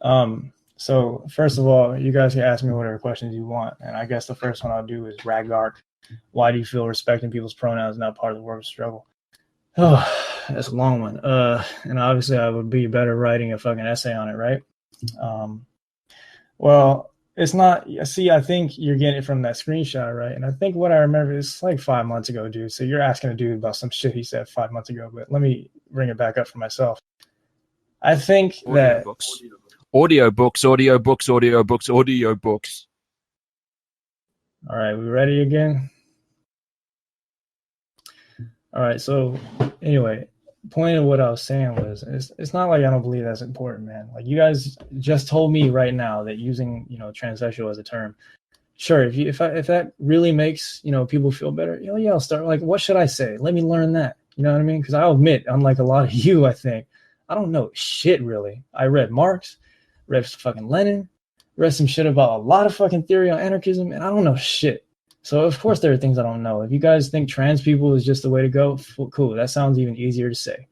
So first of all, you guys can ask me whatever questions you want, and I guess the first one I'll do is Ragnarok. Why do you feel respecting people's pronouns is not part of the work struggle? Oh, that's a long one. And obviously I would be better writing a fucking essay on it, right? Um, well, it's not. See, I think you're getting it from that screenshot, right? And I think what I remember is like 5 months ago, dude. So you're asking a dude about some shit he said 5 months ago, but let me bring it back up for myself. I think that audio books. All right, we ready again? All right, so anyway, point of what I was saying was it's not like I don't believe that's important, man. Like you guys just told me right now that using, transsexual as a term, sure, if that really makes, people feel better, yeah, I'll start. Like, what should I say? Let me learn that. You know what I mean? Because I'll admit, unlike a lot of you, I think I don't know shit really. I read Marx, read fucking Lenin, read some shit about a lot of fucking theory on anarchism, and I don't know shit. So of course there are things I don't know. If you guys think trans people is just the way to go, cool. That sounds even easier to say.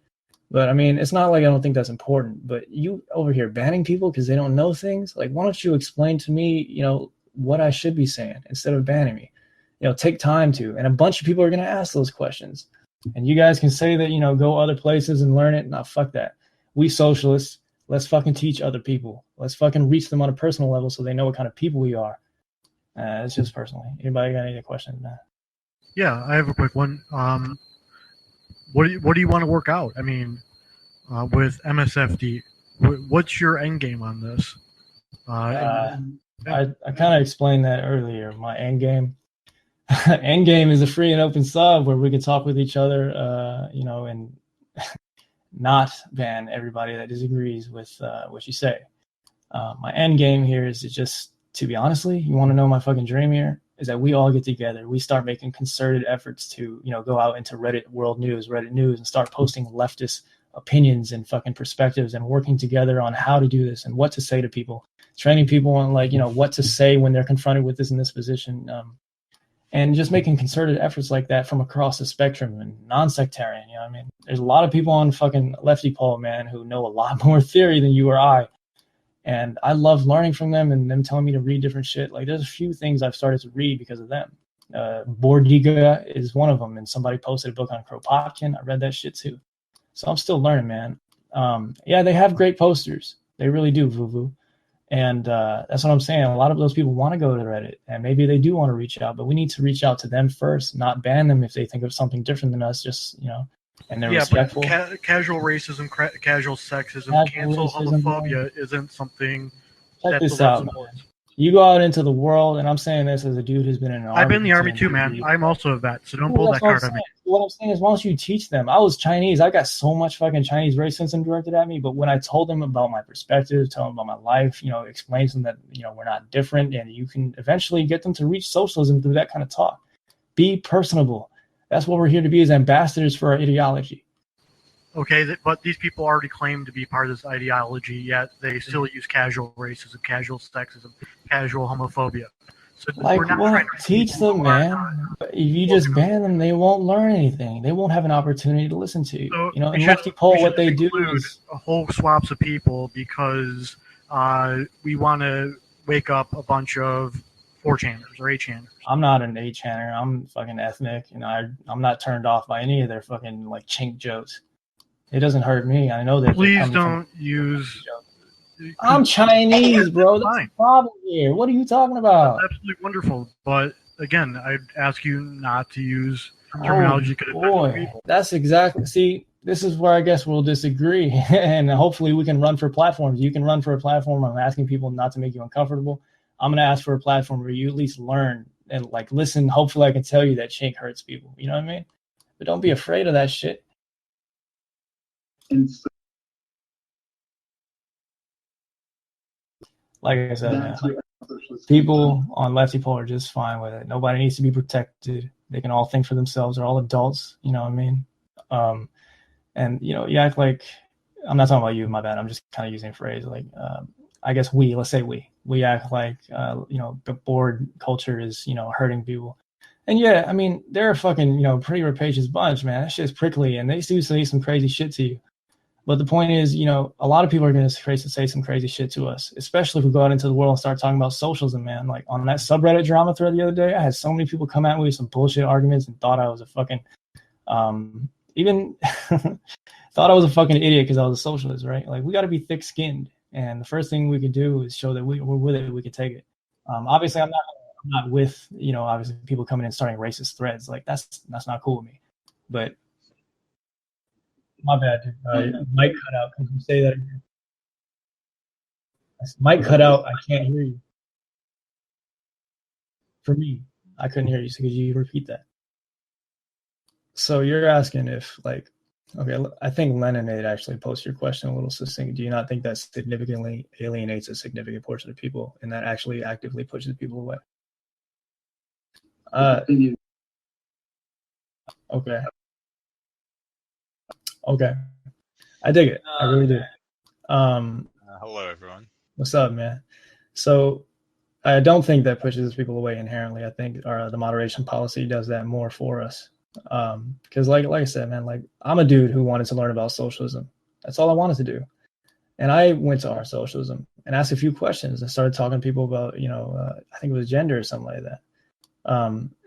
But I mean, it's not like I don't think that's important. But you over here banning people because they don't know things. Like, why don't you explain to me, what I should be saying instead of banning me? Take time to. And a bunch of people are going to ask those questions. And you guys can say that, go other places and learn it. Nah, fuck that. We socialists, let's fucking teach other people. Let's fucking reach them on a personal level so they know what kind of people we are. It's just personally. Anybody got any questions? Yeah, I have a quick one. What do you want to work out? I mean, with MSFD, what's your end game on this? I kind of explained that earlier. My end game is a free and open sub where we can talk with each other, and not ban everybody that disagrees with what you say. My end game here is to be honestly, you want to know my fucking dream here is that we all get together. We start making concerted efforts to, go out into Reddit News, and start posting leftist opinions and fucking perspectives and working together on how to do this and what to say to people, training people on what to say when they're confronted with this in this position. And just making concerted efforts like that from across the spectrum and non-sectarian, I mean, there's a lot of people on fucking leftypol, man, who know a lot more theory than you or I. And I love learning from them and them telling me to read different shit. Like, there's a few things I've started to read because of them. Bordiga is one of them, and somebody posted a book on Kropotkin. I read that shit too. So I'm still learning, man. Yeah, they have great posters. They really do, Vuvu. And that's what I'm saying. A lot of those people want to go to Reddit, and maybe they do want to reach out, but we need to reach out to them first, not ban them if they think of something different than us, just, and they're respectful. But casual racism, casual sexism, cancel homophobia isn't something that the left supports. You go out into the world, and I'm saying this as a dude who's been in an army. I've been in the army too, man. I'm also a vet, so don't pull that card on me. What I'm saying is, why don't you teach them? I was Chinese. I got so much fucking Chinese racism directed at me, but when I told them about my perspective, tell them about my life, explain to them that, we're not different, and you can eventually get them to reach socialism through that kind of talk. Be personable. That's what we're here to be, as ambassadors for our ideology. Okay, but these people already claim to be part of this ideology, yet they still use casual racism, casual sexism, casual homophobia. So we're not trying to teach them, man. If you just ban them, they won't learn anything. They won't have an opportunity to listen to you. So in leftypol, what they do is whole swaps of people because we want to wake up a bunch of 4chaners or 8chaners. I'm not an 8chaner. I'm fucking ethnic, and I'm not turned off by any of their fucking chink jokes. It doesn't hurt me. I know that. Please don't use. I'm Chinese, bro. That's the problem here. What are you talking about? That's absolutely wonderful, but again, I'd ask you not to use terminology. That's exactly. See, this is where I guess we'll disagree, and hopefully we can run for platforms. You can run for a platform. I'm asking people not to make you uncomfortable. I'm gonna ask for a platform where you at least learn and listen. Hopefully, I can tell you that chink hurts people. You know what I mean? But don't be afraid of that shit. Like I said, man, people on leftypol are just fine with it. Nobody needs to be protected. They can all think for themselves. They're all adults. You know what I mean? And you act like, I'm not talking about you, my bad. I'm just kind of using a phrase I guess let's say we act like, the board culture is, hurting people. And yeah, I mean, they're a fucking, pretty rapacious bunch, man. That shit's prickly, and they do say some crazy shit to you. But the point is, you know, a lot of people are going to say some crazy shit to us, especially if we go out into the world and start talking about socialism, man. Like on that subreddit drama thread the other day, I had so many people come at me with some bullshit arguments and thought I was a fucking, even thought I was a fucking idiot because I was a socialist, right? Like we got to be thick-skinned, and the first thing we can do is show that we're with it, we can take it. Obviously, I'm not with, you know, obviously people coming in and starting racist threads. Like that's not cool with me. But my bad, dude. Mic cut out. Could you say that again? Mic cut out. I can't hear you. For me, I couldn't hear you. So could you repeat that? So you're asking if, like, okay, I think Leninade actually posed your question a little succinct. Do you not think that significantly alienates a significant portion of people and that actually actively pushes people away? Okay. Okay. I dig it. I really do. Hello, everyone. What's up, man? So I don't think that pushes people away inherently. I think the moderation policy does that more for us. Because like I said, man, like I'm a dude who wanted to learn about socialism. That's all I wanted to do. And I went to Art Socialism and asked a few questions and started talking to people about, you know, I think it was gender or something like that.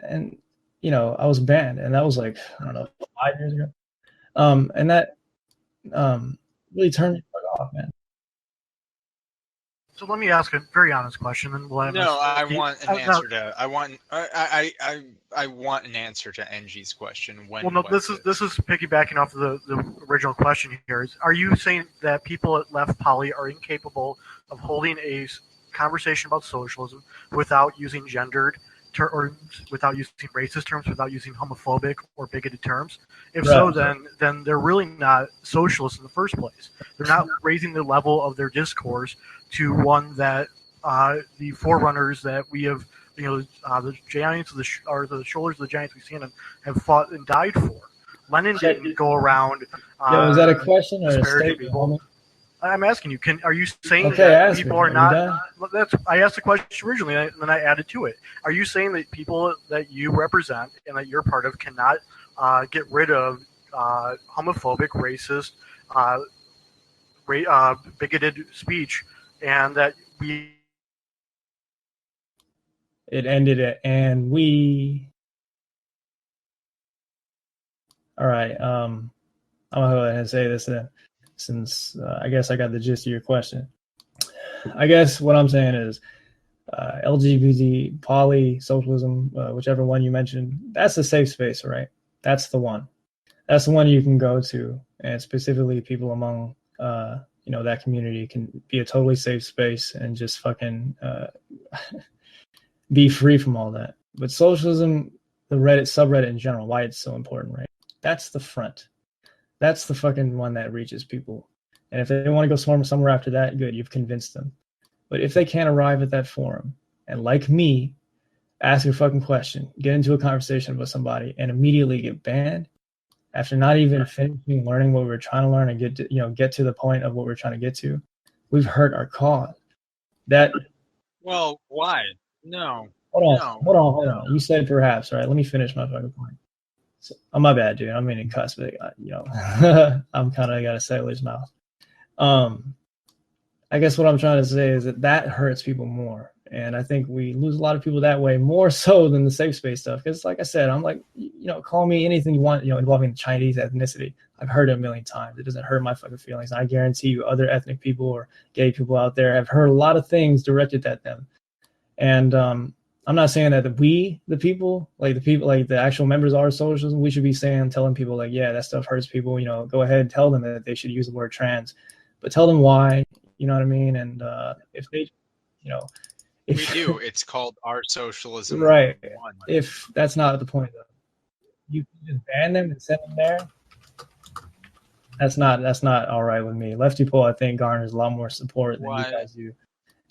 And, you know, I was banned, and that was like, I don't know, 5 years ago. And that really turned me off, man. So let me ask a very honest question, and we'll have I want an answer to. I want an answer to NG's question. This is piggybacking off of the original question here. Are you saying that people at Left Poly are incapable of holding a conversation about socialism without using gendered or without using racist terms, without using homophobic or bigoted terms? If so, then they're really not socialists in the first place. They're not raising the level of their discourse to one that the forerunners that we have, you know, the giants the shoulders of the giants we've seen have fought and died for. Lenin didn't go around. Is that a question or a statement? I'm asking you. Are you saying that people are not? I asked the question originally, and then I added to it. Are you saying that people that you represent and that you're part of cannot get rid of homophobic, racist, bigoted speech, and that we? It ended at and we. All right. I'm gonna go ahead and say this then, since I guess I got the gist of your question. I guess what I'm saying is LGBT, poly, socialism, whichever one you mentioned, that's a safe space, right? That's the one. That's the one you can go to, and specifically people among you know, that community can be a totally safe space and just fucking be free from all that. But socialism, the Reddit subreddit in general, why it's so important, right? That's the front. That's the fucking one that reaches people. And if they want to go somewhere after that, good, you've convinced them. But if they can't arrive at that forum and, like me, ask a fucking question, get into a conversation with somebody, and immediately get banned after not even finishing learning what we were trying to learn and get to the point of what we're trying to get to, we've hurt our cause. Well, why? No. Hold on. You said perhaps, right? Let me finish my fucking point. So, my bad, dude. I'm in a cuss, but you know, I'm kind of got a sailor's mouth. I guess what I'm trying to say is that hurts people more, and I think we lose a lot of people that way more so than the safe space stuff. Because, like I said, I'm like, you know, call me anything you want, you know, involving Chinese ethnicity. I've heard it a million times. It doesn't hurt my fucking feelings. I guarantee you, other ethnic people or gay people out there have heard a lot of things directed at them, and I'm not saying that the people, like the actual members of our socialism, we should be telling people like, yeah, that stuff hurts people. You know, go ahead and tell them that they should use the word trans, but tell them why. You know what I mean? And if they, you know, we do, it's called Art Socialism. Right. If that's not the point, though, you can just ban them and send them there. That's not all right with me. Leftypol, I think, garners a lot more support than you guys do.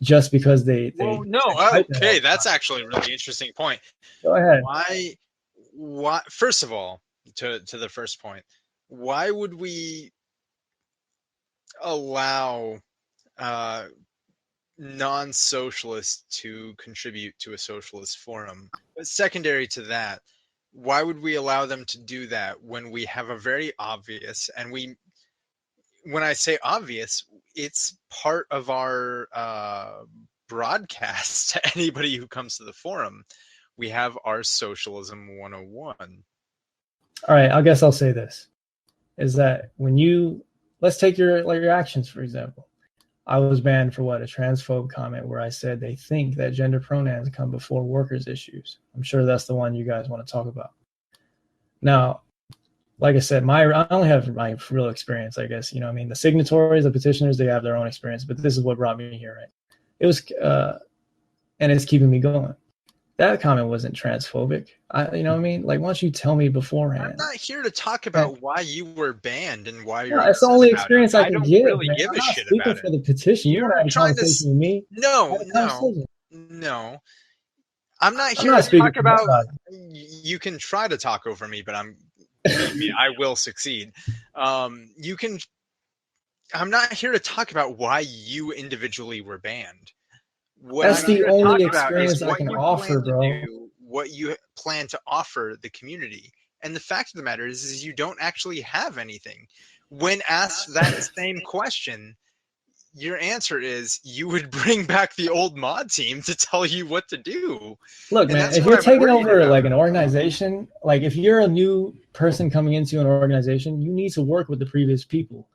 Just because they no, okay, that's actually a really interesting point. Go ahead. Why? First of all, to the first point, why would we allow non-socialists to contribute to a socialist forum? But secondary to that, why would we allow them to do that when we have a very obvious, and when I say obvious, it's part of our broadcast to anybody who comes to the forum. We have our Socialism 101. All right, I guess I'll say this, is that let's take your actions, for example. I was banned for a transphobe comment where I said they think that gender pronouns come before workers' issues. I'm sure that's the one you guys want to talk about. Now, like I said, I only have my real experience, I guess. You know what I mean? The signatories, the petitioners, they have their own experience, but this is what brought me here, right? It was, and it's keeping me going. That comment wasn't transphobic. You know what I mean? Like, why don't you tell me beforehand? I'm not here to talk about why you were banned and why you're. That's the only experience I can don't give. really man. give I'm a not shit speaking about for it. the petition. You want to have a conversation with me? No. I'm not here not to talk about. nobody. You can try to talk over me, but I will succeed. You can. I'm not here to talk about why you individually were banned. That's the only experience I can offer, bro. What you plan to offer the community. And the fact of the matter is you don't actually have anything. When asked that same question, your answer is you would bring back the old mod team to tell you what to do. Look, man, if you're taking over like an organization, like if you're a new person coming into an organization, you need to work with the previous people.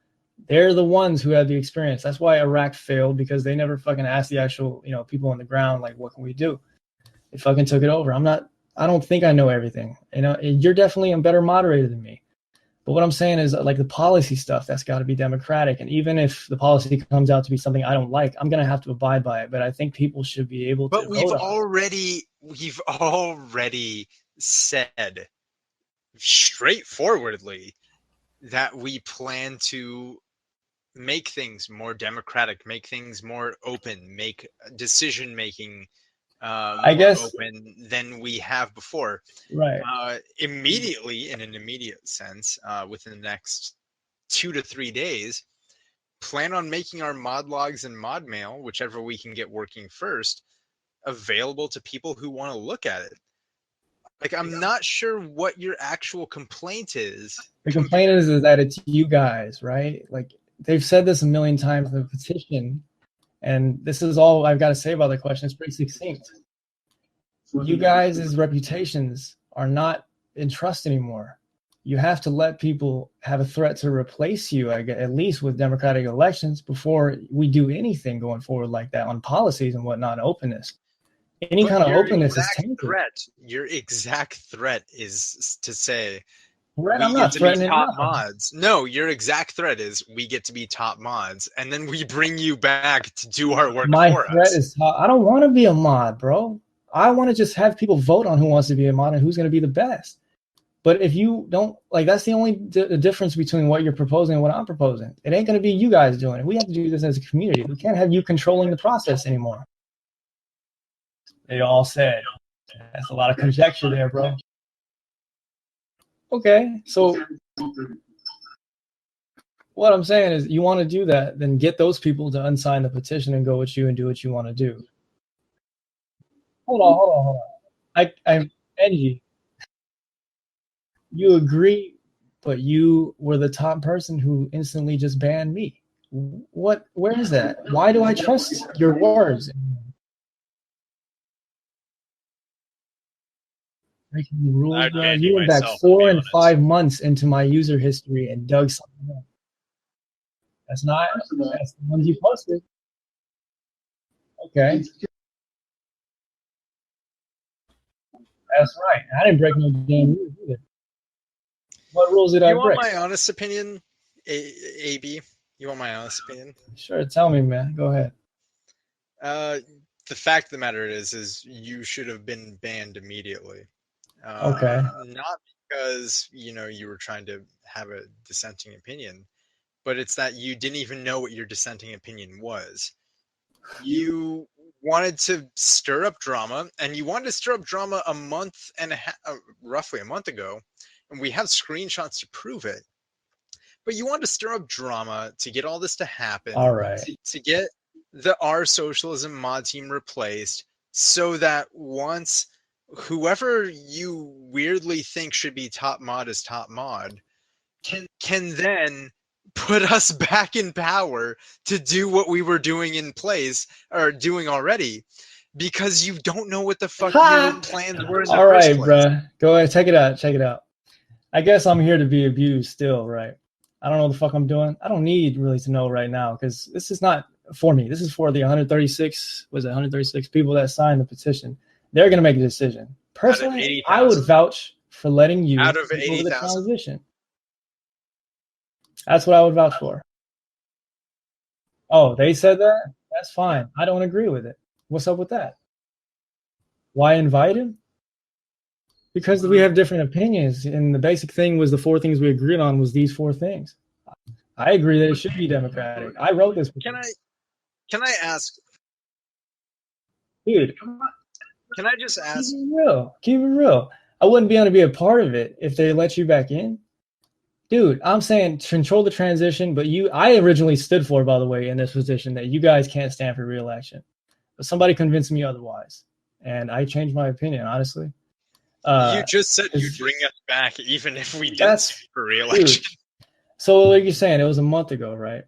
They're the ones who have the experience. That's why Iraq failed, because they never fucking asked the actual, people on the ground, like, what can we do? They fucking took it over. I don't think I know everything. You're definitely a better moderator than me. But what I'm saying is, like, the policy stuff, that's got to be democratic. And even if the policy comes out to be something I don't like, I'm going to have to abide by it. But I think people should be able to. But we've already said straightforwardly that we plan to make things more democratic, make things more open, make decision making I guess open than we have before. Right. Immediately, in an immediate sense, within the next 2 to 3 days, plan on making our mod logs and mod mail, whichever we can get working first, available to people who want to look at it. Like, I'm not sure what your actual complaint is. The complaint is that it's you guys, right? Like, they've said this a million times in the petition, and this is all I've got to say about the question. It's pretty succinct. You guys' reputations are not in trust anymore. You have to let people have a threat to replace you, at least with democratic elections, before we do anything going forward like that on policies and whatnot, openness. Any kind of openness is tainted. Your exact threat is to say, I'm not threatening top mods. No, your exact threat is we get to be top mods, and then we bring you back to do our work My for threat us. is I don't want to be a mod, bro. I want to just have people vote on who wants to be a mod and who's going to be the best. But if you don't, like, that's the only difference between what you're proposing and what I'm proposing. It ain't going to be you guys doing it. We have to do this as a community. We can't have you controlling the process anymore. They all said. That's a lot of conjecture there, bro. Okay, so what I'm saying is, you want to do that, then get those people to unsign the petition and go with you and do what you want to do. Hold on. I'm Angie. You agree, but you were the top person who instantly just banned me. Where is that? Why do I trust your words? Breaking the rules, bro. You went back 4 and 5 months into my user history and dug something up. That's the ones you posted. Okay. That's right. I didn't break no damn rules either. What rules did I break? You want my honest opinion, AB? You want my honest opinion? Sure, tell me, man. Go ahead. The fact of the matter is you should have been banned immediately. Okay. Not because you were trying to have a dissenting opinion, but it's that you didn't even know what your dissenting opinion was. You wanted to stir up drama, and you wanted to stir up drama roughly a month ago, and we have screenshots to prove it. But you wanted to stir up drama to get all this to happen. All right. To get the Our Socialism mod team replaced, so that once whoever you weirdly think should be top mod is top mod, can then put us back in power to do what we were doing in place or doing already, because you don't know what the fuck your plans were in the All first right, place. bruh. Go ahead, check it out. Check it out. I guess I'm here to be abused still, right? I don't know what the fuck I'm doing. I don't need really to know right now because this is not for me. This is for the 136 people that signed the petition. They're gonna make a decision. Personally, I would vouch for letting you Out of take over the 80,000? transition. That's what I would vouch for. Oh, they said that? That's fine. I don't agree with it. What's up with that? Why invite him? Because we have different opinions, and the basic thing was the four things we agreed on was these four things. I agree that it should be democratic. I wrote this. Can I ask, dude? Can I just ask? Keep it real. Keep it real. I wouldn't be able to be a part of it if they let you back in. Dude, I'm saying control the transition, but I originally stood for, by the way, in this position that you guys can't stand for re-election. But somebody convinced me otherwise, and I changed my opinion, honestly. You just said you'd bring us back even if we didn't speak for re-election. So like you're saying, it was a month ago, right?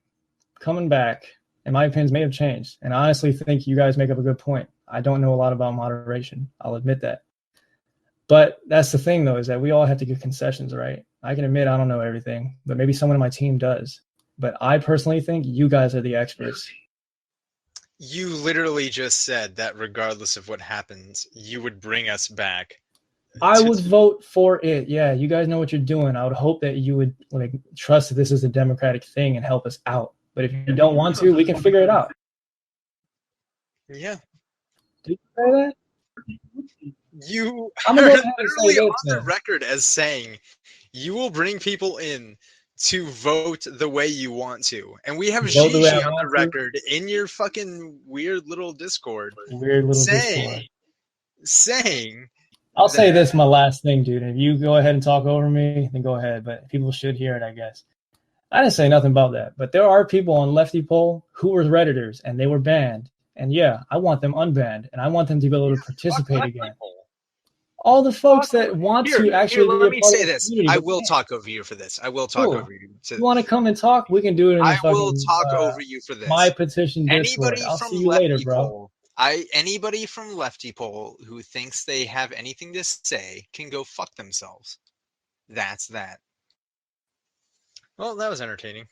Coming back, and my opinions may have changed. And I honestly think you guys make up a good point. I don't know a lot about moderation. I'll admit that. But that's the thing, though, is that we all have to give concessions, right? I can admit I don't know everything, but maybe someone on my team does. But I personally think you guys are the experts. You literally just said that regardless of what happens, you would bring us back. I would vote for it. Yeah, you guys know what you're doing. I would hope that you would trust that this is a democratic thing and help us out. But if you don't want to, we can figure it out. Yeah. Did you say that? You are literally on the record as saying you will bring people in to vote the way you want to. And we have Gigi on the record in your fucking weird little Discord saying I'll say this, my last thing, dude. If you go ahead and talk over me, then go ahead. But people should hear it, I guess. I didn't say nothing about that. But there are people on leftypol who were Redditors, and they were banned. And yeah, I want them unbanned, and I want them to be able to participate again. All the folks that want to actually let me say this. I will talk over you for this. I will talk over you. You want to come and talk? We can do it in the I will talk over you for this. My petition Discord. I'll see you later, bro. Anybody from leftypol who thinks they have anything to say can go fuck themselves. That's that. Well, that was entertaining.